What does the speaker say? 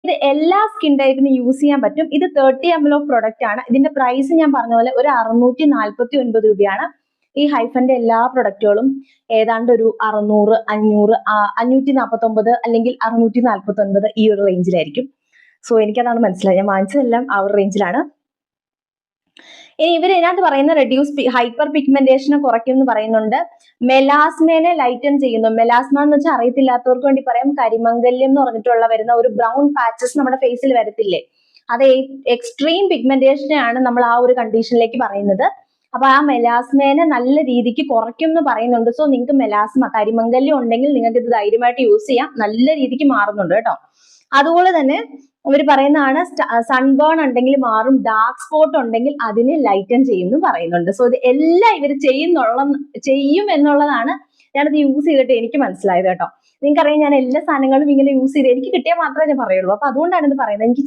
ഇത് എല്ലാ skin ടൈപ്പിനും use ചെയ്യാൻ പറ്റും. ഇത് 30 ml ഓഫ് പ്രൊഡക്റ്റ് ആണ്. ഇതിന്റെ പ്രൈസ് ഞാൻ പറഞ്ഞ പോലെ ഒരു 649 രൂപയാണ്. ഈ ഹൈഫന്റെ എല്ലാ പ്രൊഡക്റ്റുകളും ഏതാണ്ട് ഒരു 600, 500, 549 അല്ലെങ്കിൽ 649 ഈ ഒരു റേഞ്ചിലായിരിക്കും. സോ എനിക്കതാണ് മനസ്സിലായത്. ഞാൻ വാങ്ങിച്ചതെല്ലാം ആ ഒരു റേഞ്ചിലാണ്. ഇനി ഇവർ ഇതിനകത്ത് പറയുന്ന റെഡ്യൂസ് ഹൈപ്പർ പിഗ്മെന്റേഷനെ കുറയ്ക്കും എന്ന് പറയുന്നുണ്ട്. മെലാസ്മേനെ ലൈറ്റൻ ചെയ്യുന്നു. മെലാസ്മ എന്ന് വെച്ചാൽ അറിയത്തില്ലാത്തവർക്ക് വേണ്ടി പറയാം, കരിമംഗല്യം എന്ന് പറഞ്ഞിട്ടുള്ള വരുന്ന ഒരു ബ്രൗൺ പാച്ചസ് നമ്മുടെ ഫേസിൽ വരത്തില്ലേ, അത് എക്സ്ട്രീം പിഗ്മെന്റേഷനെയാണ് നമ്മൾ ആ ഒരു കണ്ടീഷനിലേക്ക് പറയുന്നത്. അപ്പൊ ആ മെലാസ്മേനെ നല്ല രീതിക്ക് കുറയ്ക്കും എന്ന് പറയുന്നുണ്ട്. സോ നിങ്ങൾക്ക് മെലാസ്മ കരിമംഗല്യം ഉണ്ടെങ്കിൽ നിങ്ങൾക്ക് ഇത് ധൈര്യമായിട്ട് യൂസ് ചെയ്യാം, നല്ല രീതിക്ക് മാറുന്നുണ്ട് കേട്ടോ. അതുപോലെ തന്നെ ഇവർ പറയുന്നതാണ് സൺബേൺ ഉണ്ടെങ്കിൽ മാറും, ഡാർക്ക് സ്പോട്ട് ഉണ്ടെങ്കിൽ അതിനെ ലൈറ്റൻ ചെയ്യും എന്ന് പറയുന്നുണ്ട്. സോ ഇത് എല്ലാം ഇവർ ചെയ്യും എന്നുള്ളതാണ് ഞാനത് യൂസ് ചെയ്തിട്ട് എനിക്ക് മനസ്സിലായത് കേട്ടോ. നിങ്ങൾക്കറിയാം ഞാൻ എല്ലാ സാധനങ്ങളും ഇങ്ങനെ യൂസ് ചെയ്ത് എനിക്ക് കിട്ടിയാൽ മാത്രമേ ഞാൻ പറയുള്ളൂ. അപ്പൊ അതുകൊണ്ടാണ് ഇത് പറയുന്നത്. എനിക്ക്